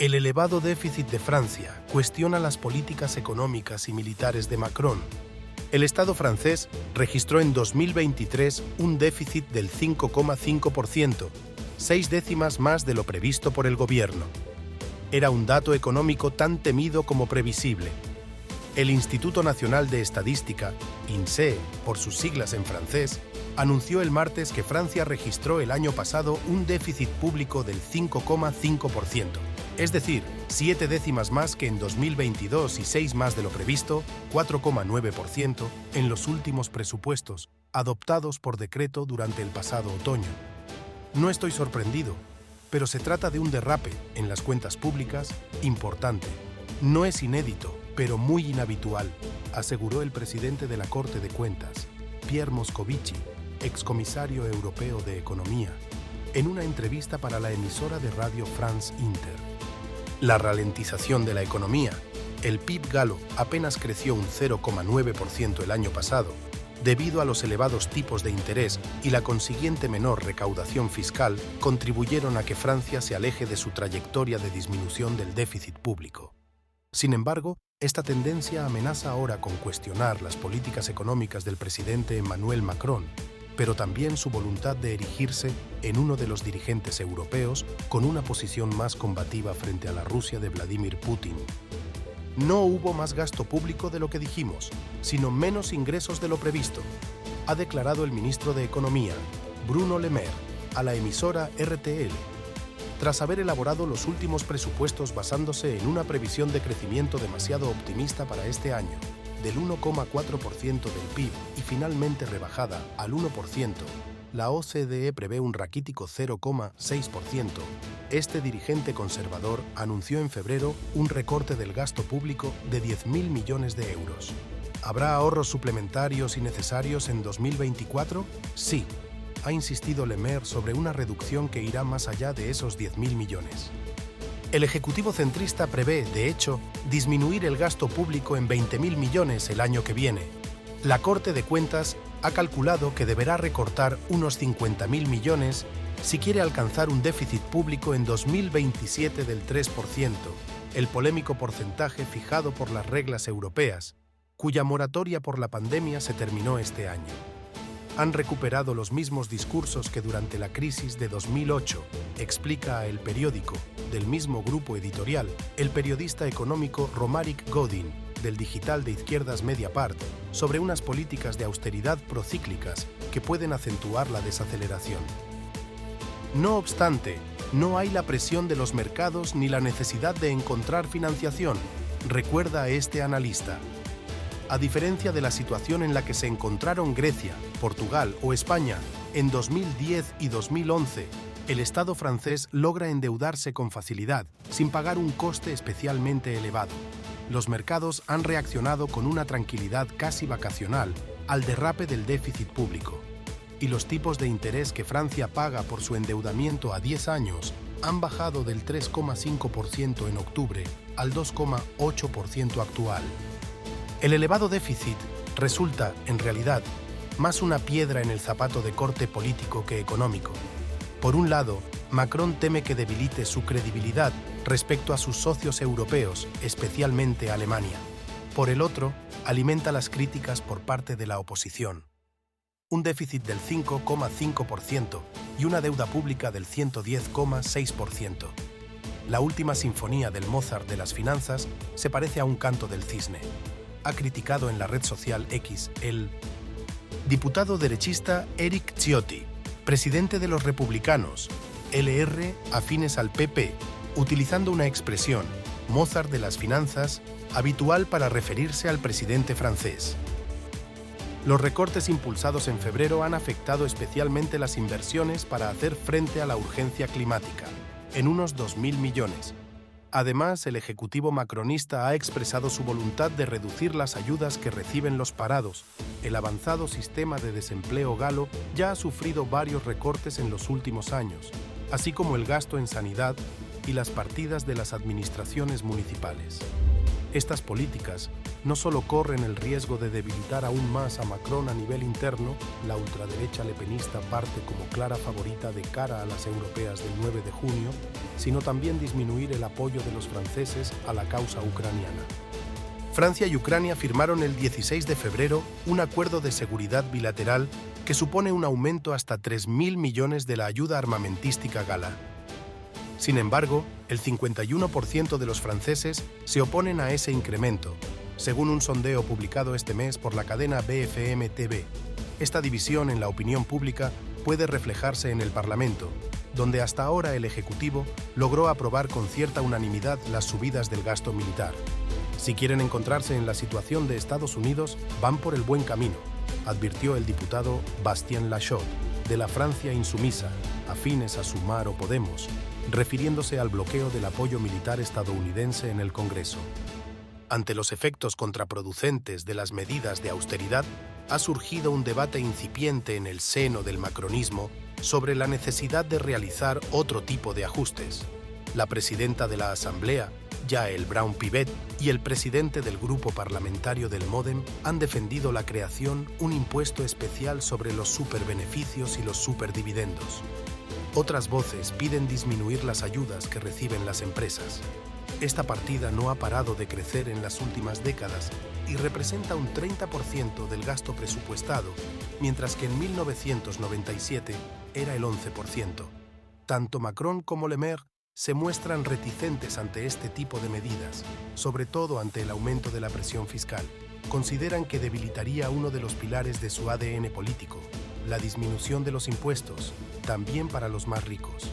El elevado déficit de Francia cuestiona las políticas económicas y militares de Macron. El Estado francés registró en 2023 un déficit del 5,5%, 6 décimas más de lo previsto por el gobierno. Era un dato económico tan temido como previsible. El Instituto Nacional de Estadística, INSEE, por sus siglas en francés, anunció el martes que Francia registró el año pasado un déficit público del 5,5%, es decir, 7 décimas más que en 2022 y 6 más de lo previsto, 4,9%, en los últimos presupuestos, adoptados por decreto durante el pasado otoño. No estoy sorprendido, pero se trata de un derrape en las cuentas públicas importante. No es inédito, pero muy inhabitual, aseguró el presidente de la Corte de Cuentas, Pierre Moscovici, excomisario europeo de Economía, en una entrevista para la emisora de radio France Inter. La ralentización de la economía, el PIB galo apenas creció un 0,9% el año pasado, debido a los elevados tipos de interés y la consiguiente menor recaudación fiscal, contribuyeron a que Francia se aleje de su trayectoria de disminución del déficit público. Sin embargo, esta tendencia amenaza ahora con cuestionar las políticas económicas del presidente Emmanuel Macron, pero también su voluntad de erigirse en uno de los dirigentes europeos con una posición más combativa frente a la Rusia de Vladimir Putin. No hubo más gasto público de lo que dijimos, sino menos ingresos de lo previsto, ha declarado el ministro de Economía, Bruno Le Maire, a la emisora RTL, tras haber elaborado los últimos presupuestos basándose en una previsión de crecimiento demasiado optimista para este año, del 1,4% del PIB y finalmente rebajada al 1%, la OCDE prevé un raquítico 0,6%. Este dirigente conservador anunció en febrero un recorte del gasto público de 10.000 millones de euros. ¿Habrá ahorros suplementarios y necesarios en 2024? Sí, ha insistido Le Maire sobre una reducción que irá más allá de esos 10.000 millones. El Ejecutivo centrista prevé, de hecho, disminuir el gasto público en 20.000 millones el año que viene. La Corte de Cuentas ha calculado que deberá recortar unos 50.000 millones si quiere alcanzar un déficit público en 2027 del 3%, el polémico porcentaje fijado por las reglas europeas, cuya moratoria por la pandemia se terminó este año. Han recuperado los mismos discursos que durante la crisis de 2008, explica a El Periódico, del mismo grupo editorial, el periodista económico Romaric Godin, del digital de izquierdas Mediapart, sobre unas políticas de austeridad procíclicas que pueden acentuar la desaceleración. No obstante, no hay la presión de los mercados ni la necesidad de encontrar financiación, recuerda este analista. A diferencia de la situación en la que se encontraron Grecia, Portugal o España en 2010 y 2011, el Estado francés logra endeudarse con facilidad, sin pagar un coste especialmente elevado. Los mercados han reaccionado con una tranquilidad casi vacacional al derrape del déficit público, y los tipos de interés que Francia paga por su endeudamiento a 10 años han bajado del 3,5% en octubre al 2,8% actual. El elevado déficit resulta, en realidad, más una piedra en el zapato de corte político que económico. Por un lado, Macron teme que debilite su credibilidad respecto a sus socios europeos, especialmente Alemania. Por el otro, alimenta las críticas por parte de la oposición. Un déficit del 5,5% y una deuda pública del 110,6%. La última sinfonía del Mozart de las finanzas se parece a un canto del cisne. Ha criticado en la red social X el diputado derechista Eric Ciotti, presidente de los republicanos, LR afines al PP, utilizando una expresión, Mozart de las finanzas, habitual para referirse al presidente francés. Los recortes impulsados en febrero han afectado especialmente las inversiones para hacer frente a la urgencia climática, en unos 2.000 millones. Además, el Ejecutivo macronista ha expresado su voluntad de reducir las ayudas que reciben los parados. El avanzado sistema de desempleo galo ya ha sufrido varios recortes en los últimos años, así como el gasto en sanidad y las partidas de las administraciones municipales. Estas políticas no solo corren el riesgo de debilitar aún más a Macron a nivel interno, la ultraderecha lepenista parte como clara favorita de cara a las europeas del 9 de junio, sino también disminuir el apoyo de los franceses a la causa ucraniana. Francia y Ucrania firmaron el 16 de febrero un acuerdo de seguridad bilateral que supone un aumento hasta 3.000 millones de la ayuda armamentística gala. Sin embargo, el 51% de los franceses se oponen a ese incremento, según un sondeo publicado este mes por la cadena BFM TV. Esta división en la opinión pública puede reflejarse en el Parlamento, donde hasta ahora el Ejecutivo logró aprobar con cierta unanimidad las subidas del gasto militar. Si quieren encontrarse en la situación de Estados Unidos, van por el buen camino, advirtió el diputado Bastien Lachaud, de la Francia insumisa, afines a Sumar o Podemos, refiriéndose al bloqueo del apoyo militar estadounidense en el Congreso. Ante los efectos contraproducentes de las medidas de austeridad, ha surgido un debate incipiente en el seno del macronismo sobre la necesidad de realizar otro tipo de ajustes. La presidenta de la Asamblea, Yael Braun-Pivet, y el presidente del grupo parlamentario del MoDem han defendido la creación de un impuesto especial sobre los superbeneficios y los superdividendos. Otras voces piden disminuir las ayudas que reciben las empresas. Esta partida no ha parado de crecer en las últimas décadas y representa un 30% del gasto presupuestado, mientras que en 1997 era el 11%. Tanto Macron como Le Maire se muestran reticentes ante este tipo de medidas, sobre todo ante el aumento de la presión fiscal. Consideran que debilitaría uno de los pilares de su ADN político, la disminución de los impuestos, también para los más ricos.